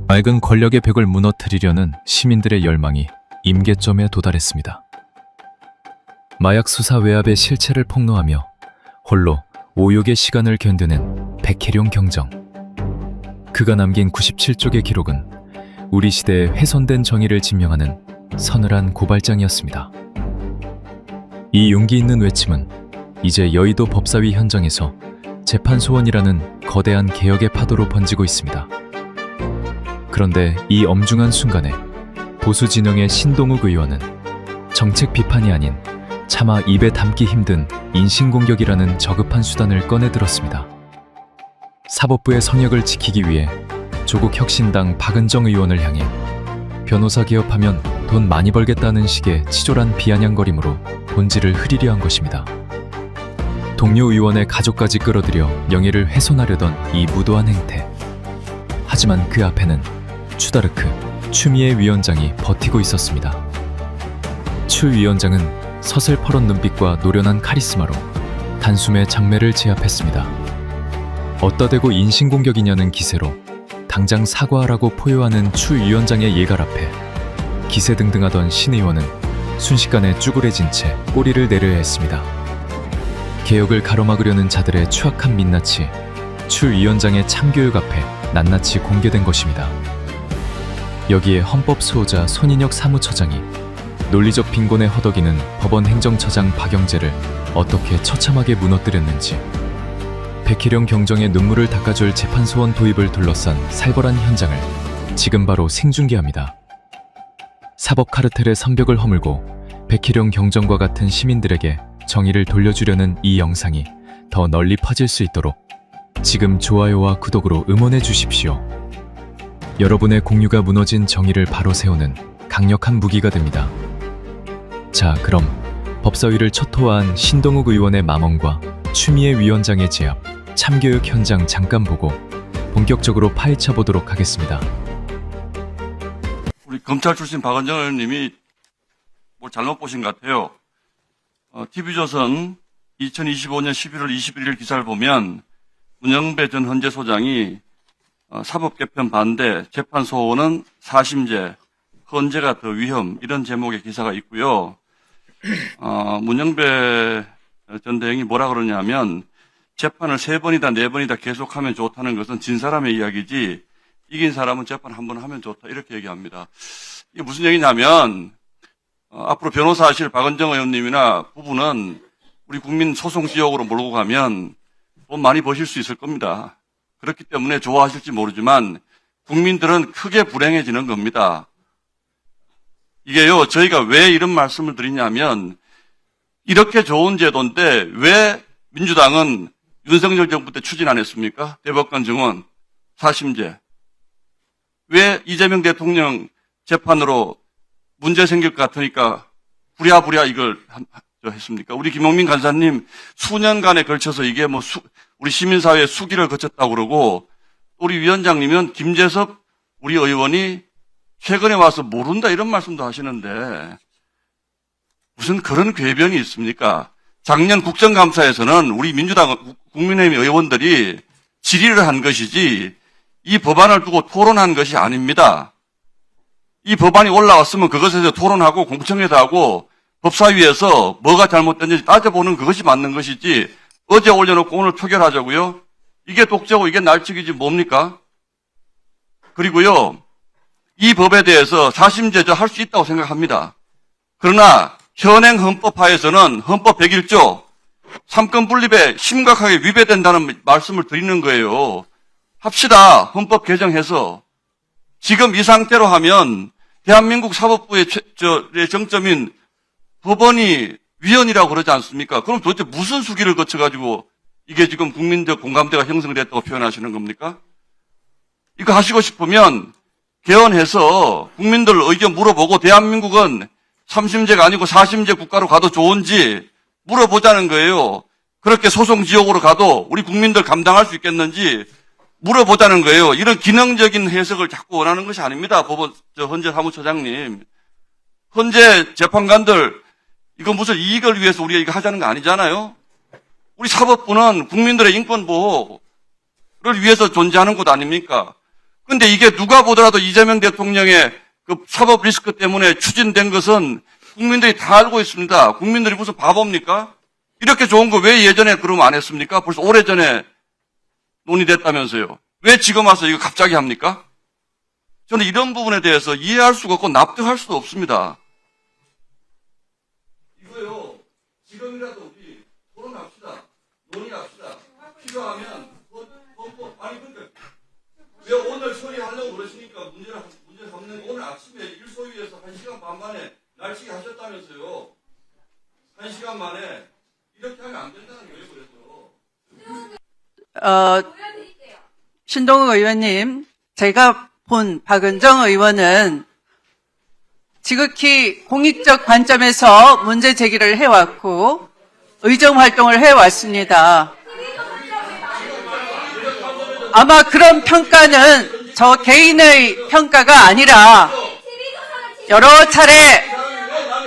맑은 권력의 벽을 무너뜨리려는 시민들의 열망이 임계점에 도달했습니다. 마약 수사 외압의 실체를 폭로하며 홀로 오욕의 시간을 견뎌낸 백혜룡 경정. 그가 남긴 97쪽의 기록은 우리 시대의 훼손된 정의를 증명하는 서늘한 고발장이었습니다. 이 용기 있는 외침은 이제 여의도 법사위 현장에서 재판소원이라는 거대한 개혁의 파도로 번지고 있습니다. 그런데 이 엄중한 순간에 보수 진영의 신동욱 의원은 정책 비판이 아닌 차마 입에 담기 힘든 인신공격이라는 저급한 수단을 꺼내들었습니다. 사법부의 성역을 지키기 위해 조국 혁신당 박은정 의원을 향해 변호사 개업하면 돈 많이 벌겠다는 식의 치졸한 비아냥거림으로 본질을 흐리려 한 것입니다. 동료 의원의 가족까지 끌어들여 명예를 훼손하려던 이 무도한 행태. 하지만 그 앞에는 추다르크, 추미애 위원장이 버티고 있었습니다. 추 위원장은 서슬퍼런 눈빛과 노련한 카리스마로 단숨에 장매를 제압했습니다. 어따 대고 인신공격이냐는 기세로 당장 사과하라고 포효하는 추 위원장의 예갈 앞에 기세등등하던 신 의원은 순식간에 쭈그레진 채 꼬리를 내려야 했습니다. 개혁을 가로막으려는 자들의 추악한 민낯이 추 위원장의 참교육 앞에 낱낱이 공개된 것입니다. 여기에 헌법 수호자 손인혁 사무처장이 논리적 빈곤에 허덕이는 법원 행정처장 박영재를 어떻게 처참하게 무너뜨렸는지, 백혜룡 경정의 눈물을 닦아줄 재판소원 도입을 둘러싼 살벌한 현장을 지금 바로 생중계합니다. 사법 카르텔의 선벽을 허물고 백혜룡 경정과 같은 시민들에게 정의를 돌려주려는 이 영상이 더 널리 퍼질 수 있도록 지금 좋아요와 구독으로 응원해 주십시오. 여러분의 공유가 무너진 정의를 바로 세우는 강력한 무기가 됩니다. 자, 그럼 법사위를 초토화한 신동욱 의원의 망언과 추미애 위원장의 제압, 참교육 현장 잠깐 보고 본격적으로 파헤쳐 보도록 하겠습니다. 우리 검찰 출신 박은정 의원님이 뭘 잘못 보신 것 같아요. TV조선 2025년 11월 21일 기사를 보면 문영배 전 헌재소장이 사법 개편 반대, 재판 소원은 사심제, 헌재가 더 위험, 이런 제목의 기사가 있고요. 문영배 전 대행이 뭐라 그러냐면 재판을 3번이다 4번이다 계속하면 좋다는 것은 진 사람의 이야기지 이긴 사람은 재판 한 번 하면 좋다, 이렇게 얘기합니다. 이게 무슨 얘기냐면 앞으로 변호사 하실 박은정 의원님이나 부부는 우리 국민 소송 지역으로 몰고 가면 돈 많이 버실 수 있을 겁니다. 그렇기 때문에 좋아하실지 모르지만 국민들은 크게 불행해지는 겁니다. 이게요, 저희가 왜 이런 말씀을 드리냐면 이렇게 좋은 제도인데 왜 민주당은 윤석열 정부 때 추진 안 했습니까? 대법관 증언, 사심제. 왜 이재명 대통령 재판으로 문제 생길 것 같으니까 부랴부랴 이걸 했습니까? 우리 김용민 간사님 수년간에 걸쳐서 이게 우리 시민사회의 수기를 거쳤다고 그러고, 우리 위원장님은 김재섭 우리 의원이 최근에 와서 모른다 이런 말씀도 하시는데 무슨 그런 궤변이 있습니까? 작년 국정감사에서는 우리 민주당 국민의힘 의원들이 질의를 한 것이지 이 법안을 두고 토론한 것이 아닙니다. 이 법안이 올라왔으면 그것에 대해서 토론하고 공청회도 하고 법사위에서 뭐가 잘못됐는지 따져보는 그것이 맞는 것이지 어제 올려놓고 오늘 표결하자고요? 이게 독재고 이게 날치기지 뭡니까? 그리고요, 이 법에 대해서 사심제조 할 수 있다고 생각합니다. 그러나 현행 헌법하에서는 헌법 101조 3권 분립에 심각하게 위배된다는 말씀을 드리는 거예요. 합시다. 헌법 개정해서. 지금 이 상태로 하면 대한민국 사법부의 정점인 법원이 위헌이라고 그러지 않습니까? 그럼 도대체 무슨 수기를 거쳐가지고 이게 지금 국민적 공감대가 형성됐다고 표현하시는 겁니까? 이거 하시고 싶으면 개헌해서 국민들 의견 물어보고 대한민국은 3심제가 아니고 4심제 국가로 가도 좋은지 물어보자는 거예요. 그렇게 소송 지옥으로 가도 우리 국민들 감당할 수 있겠는지 물어보자는 거예요. 이런 기능적인 해석을 자꾸 원하는 것이 아닙니다. 법원 헌재 사무처장님. 헌재 재판관들 이거 무슨 이익을 위해서 우리가 이거 하자는 거 아니잖아요. 우리 사법부는 국민들의 인권 보호를 위해서 존재하는 곳 아닙니까? 근데 이게 누가 보더라도 이재명 대통령의 그 사법 리스크 때문에 추진된 것은 국민들이 다 알고 있습니다. 국민들이 무슨 바보입니까? 이렇게 좋은 거 왜 예전에 그러면 안 했습니까? 벌써 오래전에 논의됐다면서요. 왜 지금 와서 이거 갑자기 합니까? 저는 이런 부분에 대해서 이해할 수가 없고 납득할 수도 없습니다. 이거요, 지금이라도 우리 토론합시다. 논의합시다. 필요하면 아니 그러니까 왜 오늘 처리하려고 그러시니까 문제 삼는 오늘 아침에 일소위에서 1시간 반 만에 날치기 하셨다면서요. 1시간 만에 이렇게 하면 안 된다는 거예요. 그래서 신동욱 의원님, 제가 본 박은정 의원은 지극히 공익적 관점에서 문제 제기를 해왔고 의정 활동을 해왔습니다. 아마 그런 평가는 저 개인의 평가가 아니라 여러 차례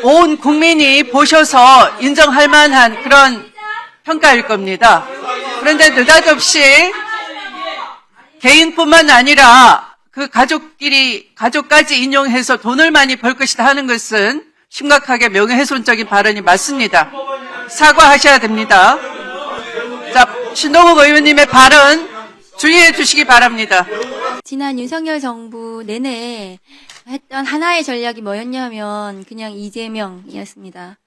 온 국민이 보셔서 인정할 만한 그런 평가일 겁니다. 그런데 느닷없이 개인뿐만 아니라 그 가족까지 인용해서 돈을 많이 벌 것이다 하는 것은 심각하게 명예훼손적인 발언이 맞습니다. 사과하셔야 됩니다. 자, 신동욱 의원님의 발언 주의해 주시기 바랍니다. 지난 윤석열 정부 내내 했던 하나의 전략이 뭐였냐면 그냥 이재명이었습니다.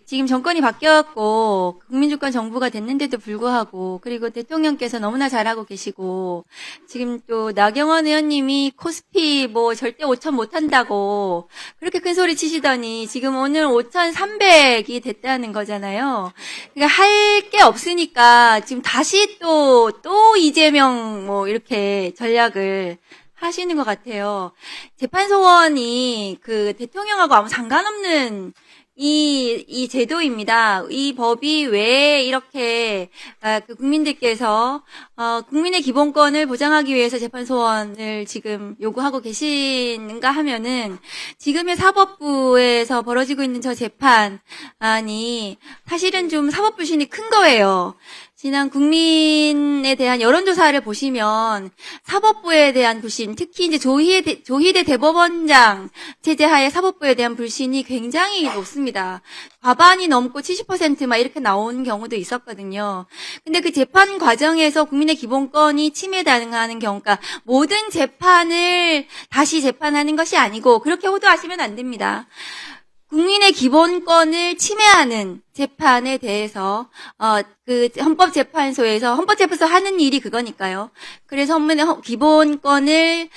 지금 정권이 바뀌었고 국민주권 정부가 됐는데도 불구하고 그리고 대통령께서 너무나 잘하고 계시고 지금 또 나경원 의원님이 코스피 뭐 절대 5천 못한다고 그렇게 큰 소리 치시더니 지금 오늘 5,300이 됐다는 거잖아요. 그러니까 할 게 없으니까 지금 다시 또 이재명 뭐 이렇게 전략을 하시는 것 같아요. 재판소원이 그 대통령하고 아무 상관없는 이 제도입니다. 이 법이 왜 이렇게 그 국민들께서 국민의 기본권을 보장하기 위해서 재판소원을 지금 요구하고 계시는가 하면은 지금의 사법부에서 벌어지고 있는 저 재판이 사실은 좀 사법 불신이 큰 거예요. 지난 국민에 대한 여론조사를 보시면 사법부에 대한 불신, 특히 이제 조희대 대법원장 체제하에 사법부에 대한 불신이 굉장히 높습니다. 과반이 넘고 70% 막 이렇게 나오는 경우도 있었거든요. 근데 그 재판 과정에서 국민의 기본권이 침해당하는 경우가 모든 재판을 다시 재판하는 것이 아니고 그렇게 호도하시면 안 됩니다. 국민의 기본권을 침해하는 재판에 대해서 그 헌법재판소에서 하는 일이 그거니까요. 그래서 기본권을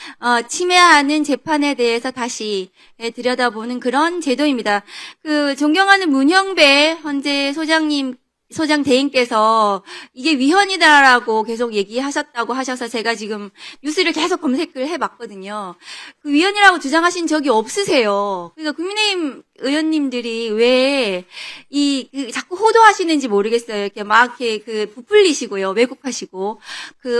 침해하는 재판에 대해서 다시 들여다보는 그런 제도입니다. 그 존경하는 문형배 헌재 소장 대행께서 이게 위헌이다라고 계속 얘기하셨다고 하셔서 제가 지금 뉴스를 계속 검색을 해봤거든요. 그 위헌이라고 주장하신 적이 없으세요. 그러니까 국민의힘 의원님들이 왜 자꾸 호도하시는지 모르겠어요. 이렇게 막 이렇게 부풀리시고요, 왜곡하시고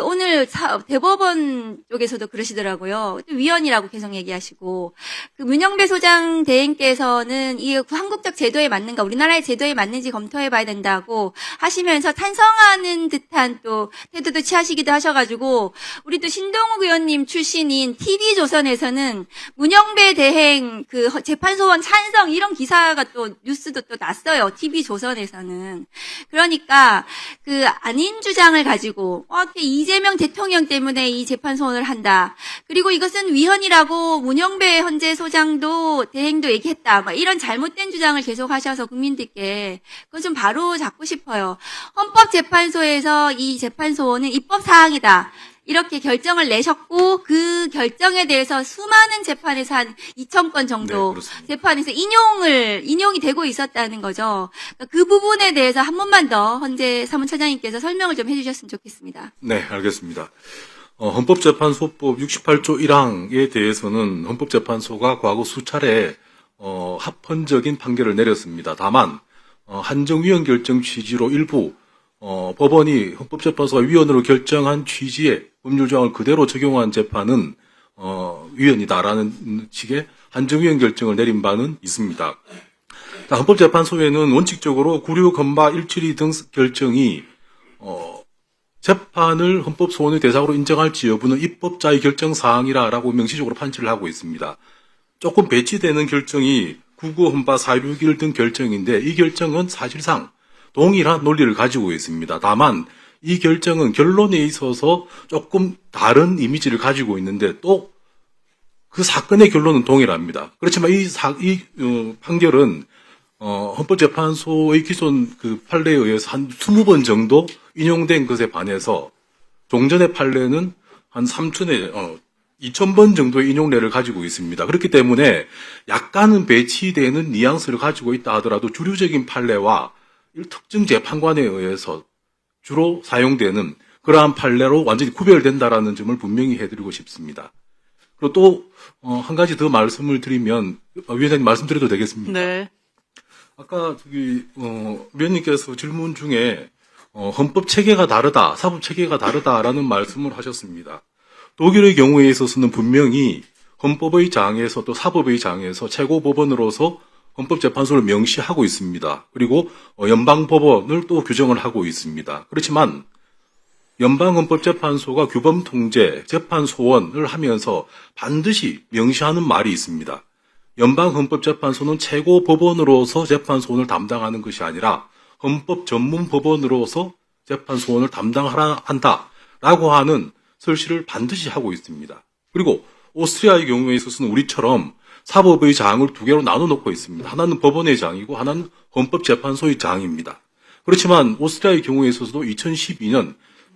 오늘 대법원 쪽에서도 그러시더라고요. 위헌이라고 계속 얘기하시고 그 문영배 소장 대행께서는 이게 한국적 제도에 맞는가, 우리나라의 제도에 맞는지 검토해봐야 된다고 하시면서 찬성하는 듯한 또 태도도 취하시기도 하셔가지고 우리 또 신동욱 의원님 출신인 TV조선에서는 문영배 대행 그 재판소원 찬성 이런 기사가 또 뉴스도 또 났어요. TV조선에서는. 그러니까 그 아닌 주장을 가지고 이재명 대통령 때문에 이 재판소원을 한다. 그리고 이것은 위헌이라고 문영배 헌재 소장도 대행도 얘기했다. 막 이런 잘못된 주장을 계속 하셔서 국민들께 그건 좀 바로 잡고 싶어요. 헌법재판소에서 이 재판소원은 입법사항이다. 이렇게 결정을 내셨고 그 결정에 대해서 수많은 재판에서 한 2,000건 정도 재판에서 인용이 되고 있었다는 거죠. 그러니까 그 부분에 대해서 한 번만 더 헌재 사무처장님께서 설명을 좀 해주셨으면 좋겠습니다. 네, 알겠습니다. 헌법재판소법 68조 1항에 대해서는 헌법재판소가 과거 수차례 합헌적인 판결을 내렸습니다. 다만 한정위헌 결정 취지로 일부 법원이 헌법재판소가 위헌으로 결정한 취지의 법률조항을 그대로 적용한 재판은 위헌이다라는 식의 한정위헌 결정을 내린 바는 있습니다. 헌법재판소에는 원칙적으로 구류, 건바, 172 등 결정이 재판을 헌법소원의 대상으로 인정할지 여부는 입법자의 결정 사항이라고 명시적으로 판시를 하고 있습니다. 조금 배치되는 결정이 국어, 헌바, 461 등 결정인데 이 결정은 사실상 동일한 논리를 가지고 있습니다. 다만 이 결정은 결론에 있어서 조금 다른 이미지를 가지고 있는데 또 그 사건의 결론은 동일합니다. 그렇지만 이 판결은 헌법재판소의 기존 그 판례에 의해서 한 20번 정도 인용된 것에 반해서 종전의 판례는 한 2,000번 정도의 인용례를 가지고 있습니다. 그렇기 때문에 약간은 배치되는 뉘앙스를 가지고 있다 하더라도 주류적인 판례와 특정 재판관에 의해서 주로 사용되는 그러한 판례로 완전히 구별된다라는 점을 분명히 해드리고 싶습니다. 그리고 또 한 가지 더 말씀을 드리면 위원장님 말씀드려도 되겠습니까? 네. 아까 위원님께서 질문 중에 헌법 체계가 다르다, 사법 체계가 다르다라는 말씀을 하셨습니다. 독일의 경우에 있어서는 분명히 헌법의 장에서 또 사법의 장에서 최고법원으로서 헌법재판소를 명시하고 있습니다. 그리고 연방법원을 또 규정을 하고 있습니다. 그렇지만 연방헌법재판소가 규범통제, 재판소원을 하면서 반드시 명시하는 말이 있습니다. 연방헌법재판소는 최고법원으로서 재판소원을 담당하는 것이 아니라 헌법 전문 법원으로서 재판소원을 담당하라 한다라고 하는 설실을 반드시 하고 있습니다. 그리고 오스트리아의 경우에 있어서는 우리처럼 사법의 장을 두 개로 나눠 놓고 있습니다. 하나는 법원의 장이고 하나는 헌법재판소의 장입니다. 그렇지만 오스트리아의 경우에 있어서도 2012년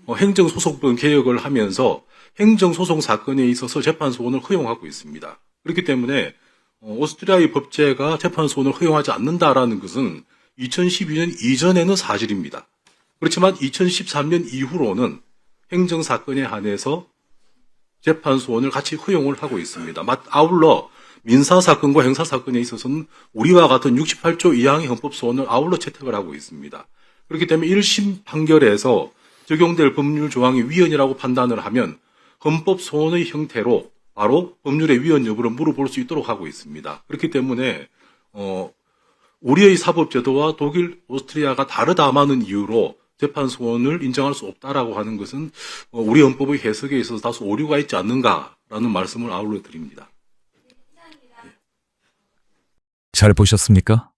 행정소송법 개혁을 하면서 행정소송 사건에 있어서 재판소원을 허용하고 있습니다. 그렇기 때문에 오스트리아의 법제가 재판소원을 허용하지 않는다라는 것은 2012년 이전에는 사실입니다. 그렇지만 2013년 이후로는 행정사건에 한해서 재판소원을 같이 허용을 하고 있습니다. 아울러 민사사건과 형사사건에 있어서는 우리와 같은 68조 2항의 헌법소원을 아울러 채택을 하고 있습니다. 그렇기 때문에 1심 판결에서 적용될 법률 조항이 위헌이라고 판단을 하면 헌법소원의 형태로 바로 법률의 위헌 여부를 물어볼 수 있도록 하고 있습니다. 그렇기 때문에 우리의 사법제도와 독일, 오스트리아가 다르다마는 이유로 재판소원을 인정할 수 없다라고 하는 것은 우리 헌법의 해석에 있어서 다소 오류가 있지 않는가라는 말씀을 아울러 드립니다. 잘 보셨습니까?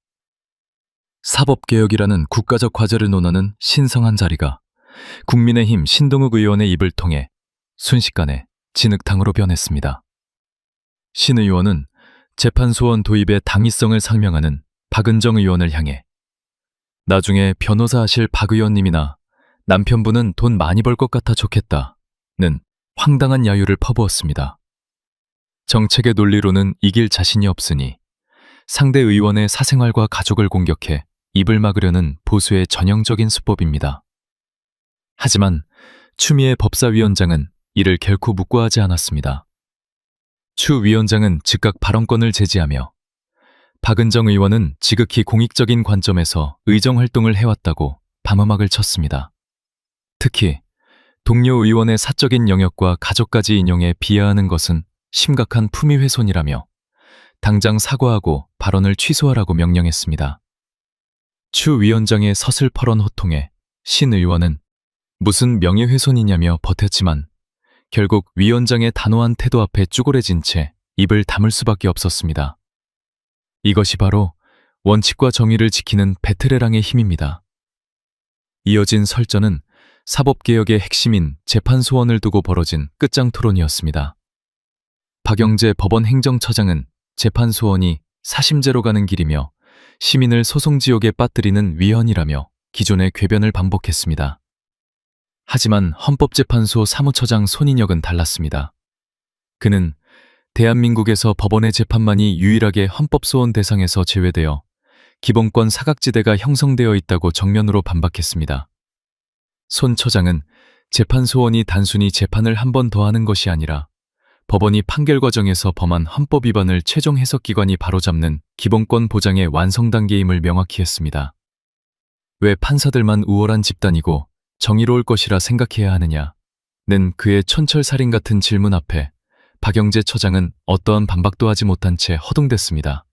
사법개혁이라는 국가적 과제를 논하는 신성한 자리가 국민의힘 신동욱 의원의 입을 통해 순식간에 진흙탕으로 변했습니다. 신 의원은 재판소원 도입의 당위성을 상명하는 박은정 의원을 향해 나중에 변호사 하실 박 의원님이나 남편분은 돈 많이 벌 것 같아 좋겠다는 황당한 야유를 퍼부었습니다. 정책의 논리로는 이길 자신이 없으니 상대 의원의 사생활과 가족을 공격해 입을 막으려는 보수의 전형적인 수법입니다. 하지만 추미애 법사위원장은 이를 결코 묵과하지 않았습니다. 추 위원장은 즉각 발언권을 제지하며 박은정 의원은 지극히 공익적인 관점에서 의정활동을 해왔다고 담음막을 쳤습니다. 특히 동료 의원의 사적인 영역과 가족까지 인용해 비하하는 것은 심각한 품위훼손이라며 당장 사과하고 발언을 취소하라고 명령했습니다. 추 위원장의 서슬퍼런 호통에 신 의원은 무슨 명예훼손이냐며 버텼지만 결국 위원장의 단호한 태도 앞에 쭈그레진 채 입을 다물 수밖에 없었습니다. 이것이 바로 원칙과 정의를 지키는 베테랑의 힘입니다. 이어진 설전은 사법개혁의 핵심인 재판소원을 두고 벌어진 끝장 토론이었습니다. 박영재 법원 행정처장은 재판소원이 사심제로 가는 길이며 시민을 소송지옥에 빠뜨리는 위헌이라며 기존의 궤변을 반복했습니다. 하지만 헌법재판소 사무처장 손인혁은 달랐습니다. 그는 대한민국에서 법원의 재판만이 유일하게 헌법소원 대상에서 제외되어 기본권 사각지대가 형성되어 있다고 정면으로 반박했습니다. 손 처장은 재판소원이 단순히 재판을 한 번 더 하는 것이 아니라 법원이 판결 과정에서 범한 헌법 위반을 최종 해석기관이 바로잡는 기본권 보장의 완성 단계임을 명확히 했습니다. 왜 판사들만 우월한 집단이고 정의로울 것이라 생각해야 하느냐는 그의 촌철살인 같은 질문 앞에 박영재 처장은 어떠한 반박도 하지 못한 채 허둥댔습니다.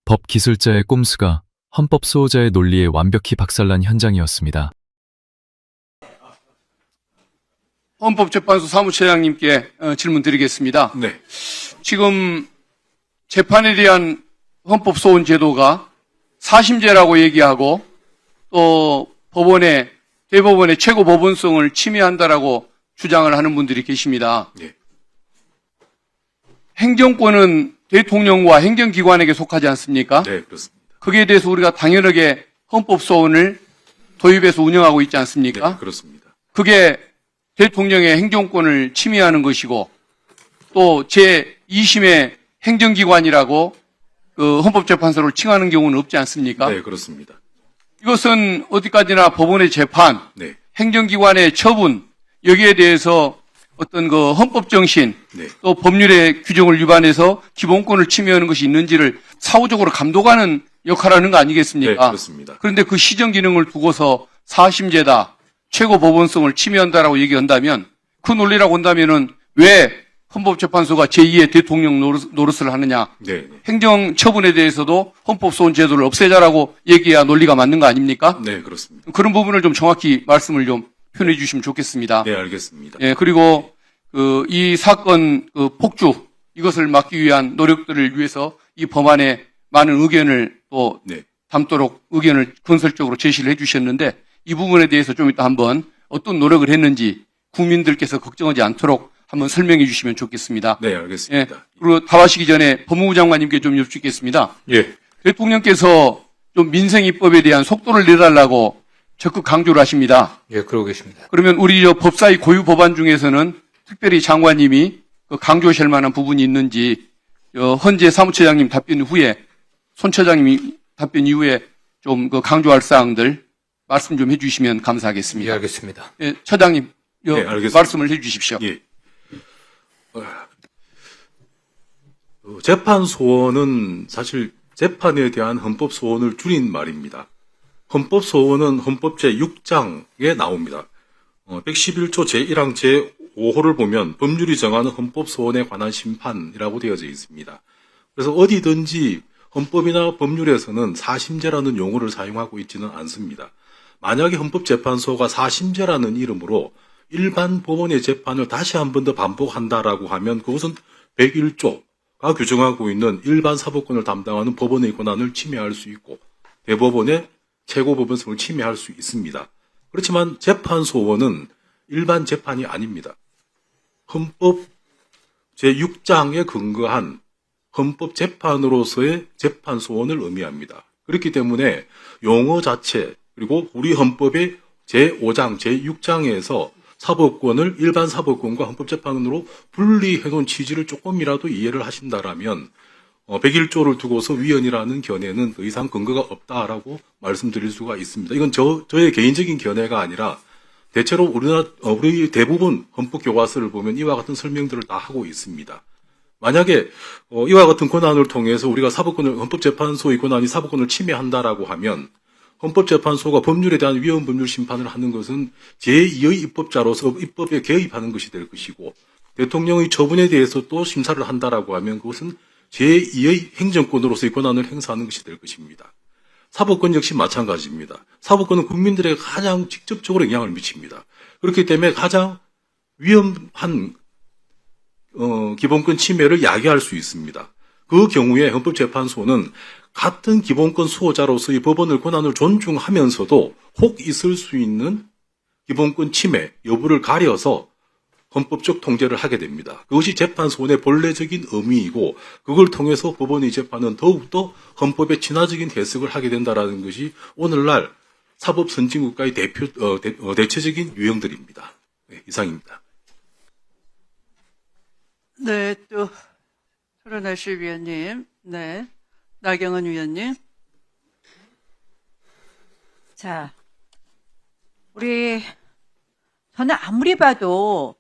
법 기술자의 꼼수가 헌법 수호자의 논리에 완벽히 박살난 현장이었습니다. 헌법재판소 사무처장님께 질문 드리겠습니다. 네. 지금 재판에 대한 헌법소원 제도가 사심제라고 얘기하고 또 대법원의 최고 법원성을 침해한다라고 주장을 하는 분들이 계십니다. 네. 행정권은 대통령과 행정기관에게 속하지 않습니까? 네, 그렇습니다. 거기에 대해서 우리가 당연하게 헌법소원을 도입해서 운영하고 있지 않습니까? 네, 그렇습니다. 그게 대통령의 행정권을 침해하는 것이고 또 제2심의 행정기관이라고 그 헌법재판소를 칭하는 경우는 없지 않습니까? 네, 그렇습니다. 이것은 어디까지나 법원의 재판, 네. 행정기관의 처분 여기에 대해서 어떤 그 헌법 정신 네. 또 법률의 규정을 위반해서 기본권을 침해하는 것이 있는지를 사후적으로 감독하는 역할을 하는 거 네, 아니겠습니까? 그렇습니다. 그런데 그 시정 기능을 두고서 사심제다, 최고 법원성을 침해한다라고 얘기한다면 그 논리라고 한다면은 왜 헌법재판소가 제2의 대통령 노릇을 하느냐? 네, 네. 행정 처분에 대해서도 헌법소원 제도를 없애자라고 얘기해야 논리가 맞는 거 아닙니까? 네, 그렇습니다. 그런 부분을 좀 정확히 말씀을 좀 표현해 주시면 좋겠습니다. 네, 알겠습니다. 예, 그리고 이 사건 폭주 이것을 막기 위한 노력들을 위해서 이 법안에 많은 의견을 또 네. 담도록 의견을 건설적으로 제시를 해 주셨는데 이 부분에 대해서 좀 이따 한번 어떤 노력을 했는지 국민들께서 걱정하지 않도록 한번 설명해 주시면 좋겠습니다. 네, 예, 알겠습니다. 그리고 답하시기 전에 법무부 장관님께 좀 여쭙겠습니다. 예. 대통령께서 좀 민생 입법에 대한 속도를 내달라고 적극 강조를 하십니다. 예, 그러고 계십니다. 그러면 우리 법사위 고유 법안 중에서는 특별히 장관님이 그 강조하실 만한 부분이 있는지 헌재 사무처장님 답변 후에 손 처장님이 답변 이후에 좀 그 강조할 사항들 말씀 좀 해주시면 예, 감사하겠습니다. 알겠습니다. 예, 처장님 네, 알겠습니다. 말씀을 해주십시오. 예. 재판 소원은 사실 재판에 대한 헌법 소원을 줄인 말입니다. 헌법 소원은 헌법 제6장에 나옵니다. 111조 제1항 제5호를 보면 법률이 정하는 헌법 소원에 관한 심판이라고 되어져 있습니다. 그래서 어디든지 헌법이나 법률에서는 사심제라는 용어를 사용하고 있지는 않습니다. 만약에 헌법재판소가 사심제라는 이름으로 일반 법원의 재판을 다시 한 번 더 반복한다라고 하면 그것은 101조가 규정하고 있는 일반 사법권을 담당하는 법원의 권한을 침해할 수 있고 대법원의 최고법원성을 침해할 수 있습니다. 그렇지만 재판소원은 일반 재판이 아닙니다. 헌법 제6장에 근거한 헌법재판으로서의 재판소원을 의미합니다. 그렇기 때문에 용어 자체 그리고 우리 헌법의 제5장, 제6장에서 사법권을 일반 사법권과 헌법재판으로 분리해놓은 취지를 조금이라도 이해를 하신다라면 101조를 두고서 위헌이라는 견해는 더 이상 근거가 없다라고 말씀드릴 수가 있습니다. 이건 저의 개인적인 견해가 아니라 대체로 우리 대부분 헌법교과서를 보면 이와 같은 설명들을 다 하고 있습니다. 만약에 이와 같은 권한을 통해서 우리가 헌법재판소의 권한이 사법권을 침해한다라고 하면 헌법재판소가 법률에 대한 위헌 법률 심판을 하는 것은 제2의 입법자로서 입법에 개입하는 것이 될 것이고 대통령의 처분에 대해서 또 심사를 한다라고 하면 그것은 제2의 행정권으로서의 권한을 행사하는 것이 될 것입니다. 사법권 역시 마찬가지입니다. 사법권은 국민들에게 가장 직접적으로 영향을 미칩니다. 그렇기 때문에 가장 위험한 기본권 침해를 야기할 수 있습니다. 그 경우에 헌법재판소는 같은 기본권 수호자로서의 법원의 권한을 존중하면서도 혹 있을 수 있는 기본권 침해 여부를 가려서 헌법적 통제를 하게 됩니다. 그것이 재판소원의 본래적인 의미이고 그걸 통해서 법원의 재판은 더욱더 헌법에 친화적인 해석을 하게 된다는 것이 오늘날 사법 선진국가의 대체적인 유형들입니다. 네, 이상입니다. 네, 또 토론하실 위원님. 네. 나경원 위원님. 자, 저는 아무리 봐도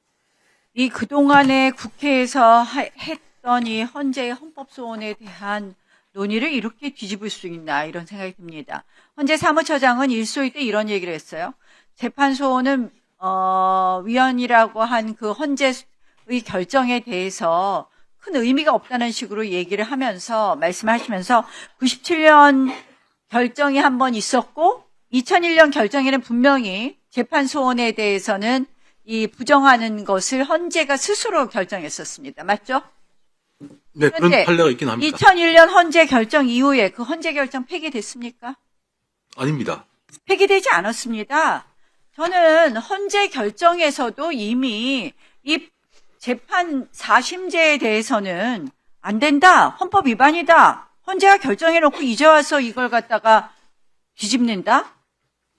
이 그동안에 국회에서 했던 이 헌재의 헌법소원에 대한 논의를 이렇게 뒤집을 수 있나 이런 생각이 듭니다. 헌재 사무처장은 일소위 때 이런 얘기를 했어요. 재판소원은 위헌이라고 한 그 헌재의 결정에 대해서 큰 의미가 없다는 식으로 얘기를 하면서 말씀하시면서 97년 결정이 한 번 있었고 2001년 결정에는 분명히 재판소원에 대해서는 이 부정하는 것을 헌재가 스스로 결정했었습니다. 맞죠? 네, 그런 그런데 판례가 있긴 합니다. 2001년 헌재 결정 이후에 그 헌재 결정 폐기됐습니까? 아닙니다. 폐기되지 않았습니다. 저는 헌재 결정에서도 이미 이 재판 4심제에 대해서는 안 된다, 헌법 위반이다, 헌재가 결정해놓고 이제 와서 이걸 갖다가 뒤집는다?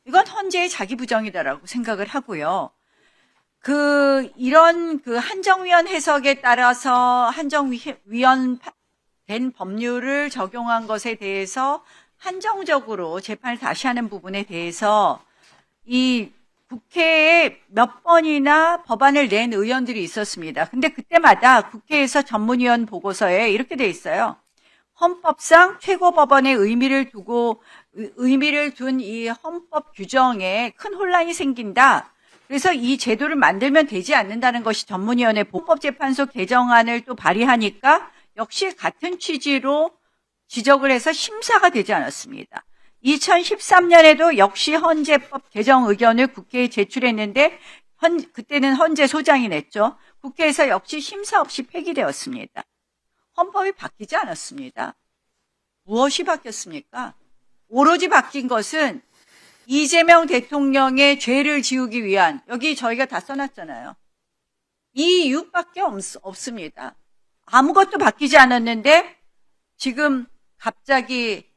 이건 헌재의 자기 부정이다라고 생각을 하고요. 이런 한정위원 해석에 따라서 한정위원 된 법률을 적용한 것에 대해서 한정적으로 재판을 다시 하는 부분에 대해서 이 국회에 몇 번이나 법안을 낸 의원들이 있었습니다. 근데 그때마다 국회에서 전문위원 보고서에 이렇게 돼 있어요. 헌법상 최고법원의 의미를 둔 이 헌법 규정에 큰 혼란이 생긴다. 그래서 이 제도를 만들면 되지 않는다는 것이 전문위원회 헌법재판소 개정안을 또 발의하니까 역시 같은 취지로 지적을 해서 심사가 되지 않았습니다. 2013년에도 역시 헌재법 개정 의견을 국회에 제출했는데 그때는 헌재 소장이 냈죠. 국회에서 역시 심사 없이 폐기되었습니다. 헌법이 바뀌지 않았습니다. 무엇이 바뀌었습니까? 오로지 바뀐 것은 이재명 대통령의 죄를 지우기 위한, 여기 저희가 다 써놨잖아요. 이 이유밖에 없습니다. 아무것도 바뀌지 않았는데 지금 갑자기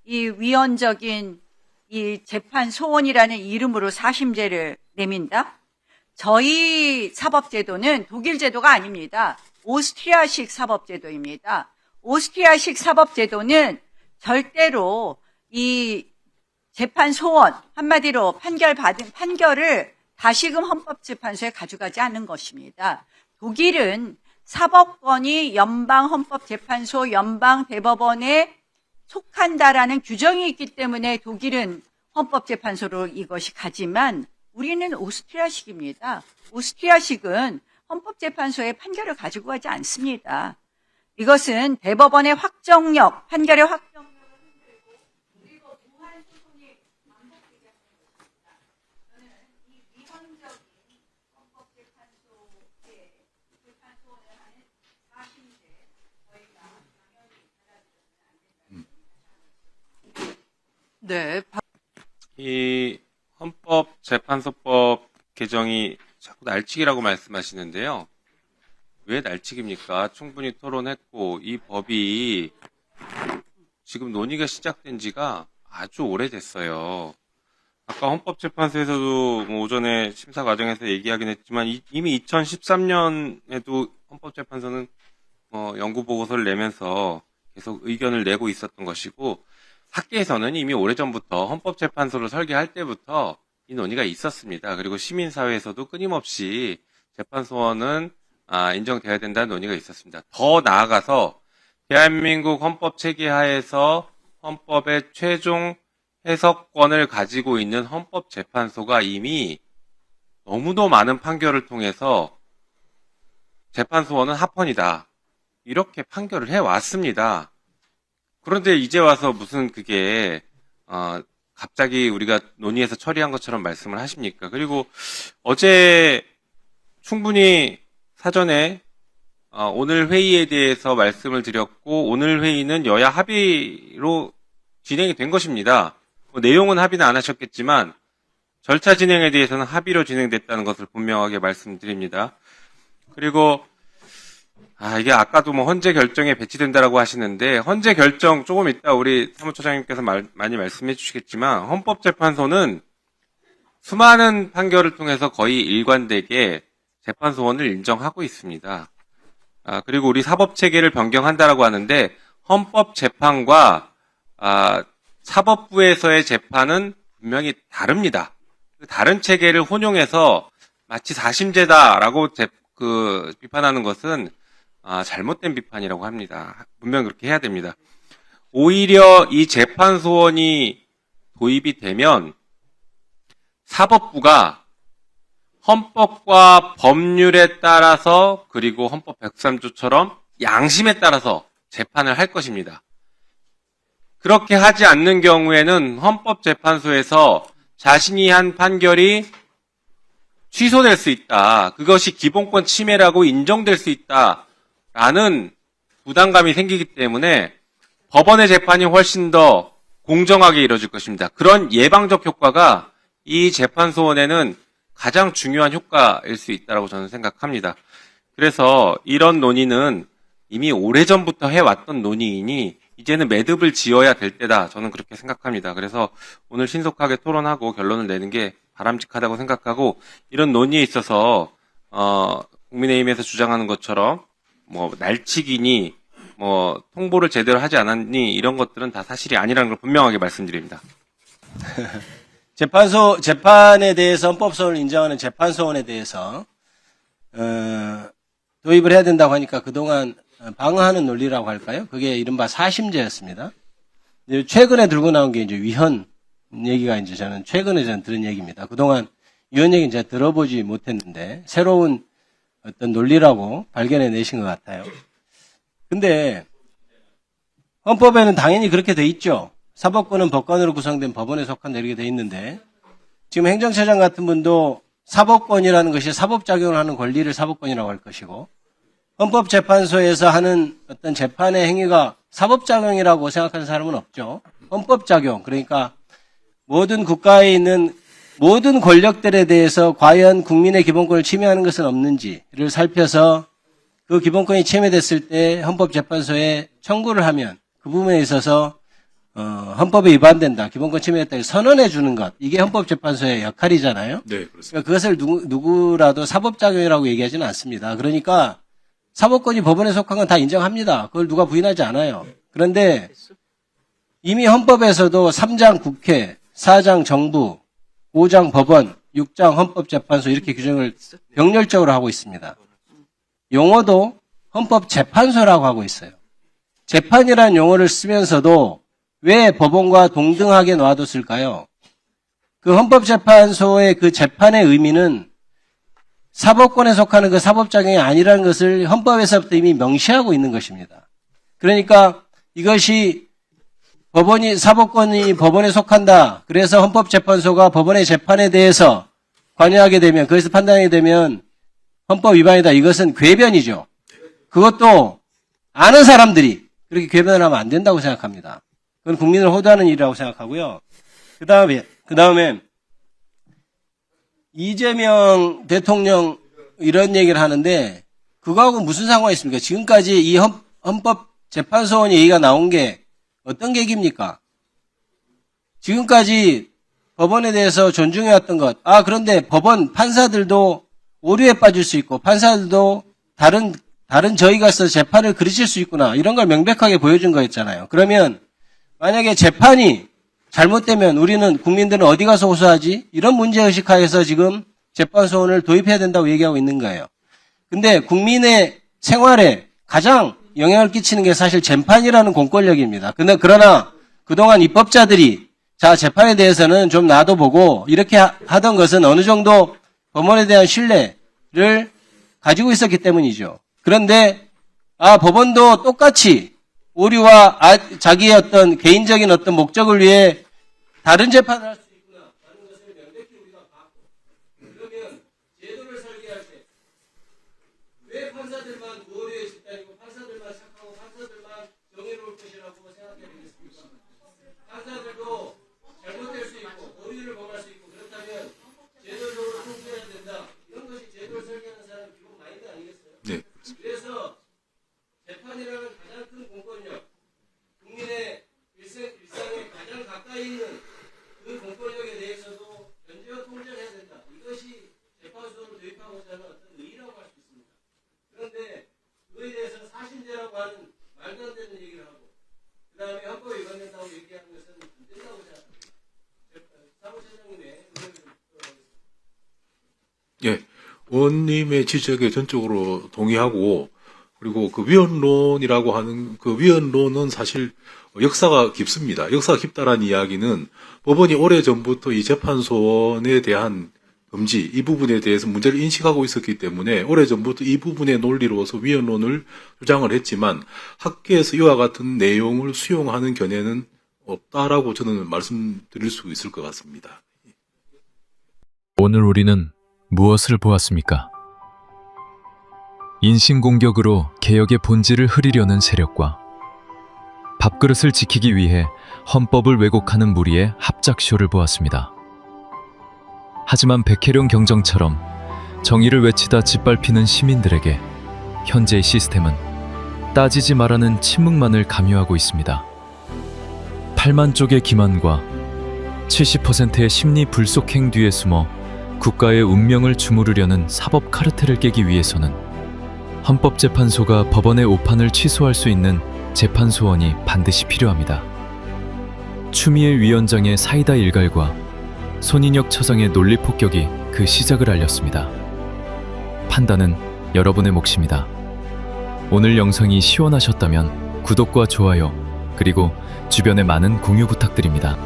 이 위헌적인 이 재판 소원이라는 이름으로 4심제를 내민다? 저희 사법제도는 독일 제도가 아닙니다. 오스트리아식 사법제도입니다. 오스트리아식 사법제도는 절대로 이 재판 소원, 한마디로 판결을 다시금 헌법재판소에 가져가지 않는 것입니다. 독일은 사법권이 연방헌법재판소, 연방대법원에 속한다라는 규정이 있기 때문에 독일은 헌법재판소로 이것이 가지만 우리는 오스트리아식입니다. 오스트리아식은 헌법재판소에 판결을 가지고 가지 않습니다. 이것은 대법원의 확정력, 판결의 확정력을 흔들고 그리고 무한 소송이 반복되게 하는 것입니다. 저는 이 위헌적인 헌법재판소의 재판 소원을 하는 4심제 저희가 당연히 받아들여서는 안 된다는 네. 이 헌법재판소법 개정이 자꾸 날치기라고 말씀하시는데요. 왜 날치기입니까? 충분히 토론했고 이 법이 지금 논의가 시작된 지가 아주 오래됐어요. 아까 헌법재판소에서도 오전에 심사 과정에서 얘기하긴 했지만 이미 2013년에도 헌법재판소는 연구 보고서를 내면서 계속 의견을 내고 있었던 것이고 학계에서는 이미 오래전부터 헌법재판소를 설계할 때부터 이 논의가 있었습니다. 그리고 시민사회에서도 끊임없이 재판소원은 인정돼야 된다는 논의가 있었습니다. 더 나아가서 대한민국 헌법 체계하에서 헌법의 최종 해석권을 가지고 있는 헌법재판소가 이미 너무도 많은 판결을 통해서 재판소원은 합헌이다. 이렇게 판결을 해왔습니다. 그런데 이제 와서 무슨 그게 갑자기 우리가 논의해서 처리한 것처럼 말씀을 하십니까? 그리고 어제 충분히 사전에 오늘 회의에 대해서 말씀을 드렸고 오늘 회의는 여야 합의로 진행이 된 것입니다. 내용은 합의는 안 하셨겠지만 절차 진행에 대해서는 합의로 진행됐다는 것을 분명하게 말씀드립니다. 그리고 이게 아까도 헌재 결정에 배치된다라고 하시는데 헌재 결정 조금 이따 우리 사무처장님께서 많이 말씀해 주시겠지만 헌법재판소는 수많은 판결을 통해서 거의 일관되게 재판소원을 인정하고 있습니다. 그리고 우리 사법체계를 변경한다라고 하는데 헌법재판과 사법부에서의 재판은 분명히 다릅니다. 다른 체계를 혼용해서 마치 4심제다라고 비판하는 것은 잘못된 비판이라고 합니다. 분명히 그렇게 해야 됩니다. 오히려 이 재판소원이 도입이 되면 사법부가 헌법과 법률에 따라서 그리고 헌법 103조처럼 양심에 따라서 재판을 할 것입니다. 그렇게 하지 않는 경우에는 헌법재판소에서 자신이 한 판결이 취소될 수 있다. 그것이 기본권 침해라고 인정될 수 있다라는 부담감이 생기기 때문에 법원의 재판이 훨씬 더 공정하게 이루어질 것입니다. 그런 예방적 효과가 이 재판 소원에는 가장 중요한 효과일 수 있다고 저는 생각합니다. 그래서 이런 논의는 이미 오래전부터 해왔던 논의이니 이제는 매듭을 지어야 될 때다. 저는 그렇게 생각합니다. 그래서 오늘 신속하게 토론하고 결론을 내는 게 바람직하다고 생각하고, 이런 논의에 있어서 국민의힘에서 주장하는 것처럼 뭐 날치기니 뭐 통보를 제대로 하지 않았니 이런 것들은 다 사실이 아니라는 걸 분명하게 말씀드립니다. 재판에 대해서 헌법소원을 인정하는 재판소원에 대해서 도입을 해야 된다고 하니까 그동안 방어하는 논리라고 할까요? 그게 이른바 사심제였습니다. 최근에 들고 나온 게 이제 위헌 얘기가 이제 저는 최근에 들은 얘기입니다. 그동안 위헌 얘기는 제가 들어보지 못했는데 새로운 어떤 논리라고 발견해 내신 것 같아요. 근데 헌법에는 당연히 그렇게 돼 있죠. 사법권은 법관으로 구성된 법원에 속한다 이렇게 돼 있는데, 지금 행정처장 같은 분도 사법권이라는 것이 사법작용을 하는 권리를 사법권이라고 할 것이고, 헌법재판소에서 하는 어떤 재판의 행위가 사법작용이라고 생각하는 사람은 없죠. 헌법작용, 그러니까 모든 국가에 있는 모든 권력들에 대해서 과연 국민의 기본권을 침해하는 것은 없는지를 살펴서 그 기본권이 침해됐을 때 헌법재판소에 청구를 하면 그 부분에 있어서 헌법에 위반된다, 기본권 침해했다 선언해 주는 것, 이게 헌법재판소의 역할이잖아요. 네, 그렇습니다. 그러니까 그것을 누구라도 사법작용이라고 얘기하지는 않습니다. 그러니까 사법권이 법원에 속한 건 다 인정합니다. 그걸 누가 부인하지 않아요. 그런데 이미 헌법에서도 3장 국회, 4장 정부, 5장 법원, 6장 헌법재판소 이렇게 규정을 병렬적으로 하고 있습니다. 용어도 헌법재판소라고 하고 있어요. 재판이라는 용어를 쓰면서도 왜 법원과 동등하게 놔뒀을까요? 그 헌법재판소의 그 재판의 의미는 사법권에 속하는 그 사법작용이 아니라는 것을 헌법에서부터 이미 명시하고 있는 것입니다. 그러니까 이것이 사법권이 법원에 속한다. 그래서 헌법재판소가 법원의 재판에 대해서 관여하게 되면, 그것을 판단하게 되면 헌법 위반이다. 이것은 궤변이죠. 그것도 아는 사람들이 그렇게 궤변을 하면 안 된다고 생각합니다. 그건 국민을 호도하는 일이라고 생각하고요. 그 다음에 이재명 대통령 이런 얘기를 하는데 그거하고 무슨 상관이 있습니까? 지금까지 이 헌법재판소원 얘기가 나온 게 어떤 계기입니까? 지금까지 법원에 대해서 존중해왔던 것. 그런데 법원 판사들도 오류에 빠질 수 있고 판사들도 다른 저희가 서 재판을 그르칠 수 있구나. 이런 걸 명백하게 보여준 거였잖아요. 그러면 만약에 재판이 잘못되면 우리는 국민들은 어디 가서 호소하지? 이런 문제의식 하에서 지금 재판소원을 도입해야 된다고 얘기하고 있는 거예요. 근데 국민의 생활에 가장 영향을 끼치는 게 사실 재판이라는 공권력입니다. 그러나 그동안 입법자들이 재판에 대해서는 좀 놔둬보고 이렇게 하던 것은 어느 정도 법원에 대한 신뢰를 가지고 있었기 때문이죠. 그런데 법원도 똑같이 오류와 자기의 어떤 개인적인 어떤 목적을 위해 다른 재판을 할 수 있구나 하는 것을 명백히 우리가 봤고, 그러면 제도를 설계할 때 왜 판사들만 오류의 집단이고 판사들만 착하고 판사들만 정의로울 것이라고 생각해야 되겠습니까? 판사들도 잘못될 수 있고 오류를 범할 수 있고 그렇다면 제도적으로 통제해야 된다. 이런 것이 제도를 설계하는 사람 기본 마인드 아니겠어요? 네. 그래서 재판이라는 가장 큰 공권력, 국민의 일상에 가장 가까이 있는 그 공권력에 대해서도 견제와 통제를 해야 된다. 이것이 재판소를 도입하고자 하는 어떤 의의라고 할 수 있습니다. 그런데 그에 대해서 사심제라고 하는 말도 안 되는 얘기를 하고 그 다음에 헌법 위반된다고 얘기하는 것은 안 된다고 생각합니다. 사무처장님의 의견을 좀 들어보겠습니다. 예, 의원님의 지적에 전적으로 동의하고, 그리고 그 위헌론이라고 하는 그 위헌론은 사실 역사가 깊습니다. 역사가 깊다라는 이야기는 법원이 오래전부터 이 재판소원에 대한 금지, 이 부분에 대해서 문제를 인식하고 있었기 때문에 오래전부터 이 부분의 논리로서 위헌론을 주장을 했지만 학계에서 이와 같은 내용을 수용하는 견해는 없다라고 저는 말씀드릴 수 있을 것 같습니다. 오늘 우리는 무엇을 보았습니까? 인신공격으로 개혁의 본질을 흐리려는 세력과 밥그릇을 지키기 위해 헌법을 왜곡하는 무리의 합작쇼를 보았습니다. 하지만 백혜룡 경정처럼 정의를 외치다 짓밟히는 시민들에게 현재의 시스템은 따지지 말라는 침묵만을 강요하고 있습니다. 8만 쪽의 기만과 70%의 심리 불속행 뒤에 숨어 국가의 운명을 주무르려는 사법 카르텔을 깨기 위해서는 헌법재판소가 법원의 오판을 취소할 수 있는 재판소원이 반드시 필요합니다. 추미애 위원장의 사이다 일갈과 손인혁 처장의 논리 폭격이 그 시작을 알렸습니다. 판단은 여러분의 몫입니다. 오늘 영상이 시원하셨다면 구독과 좋아요, 그리고 주변에 많은 공유 부탁드립니다.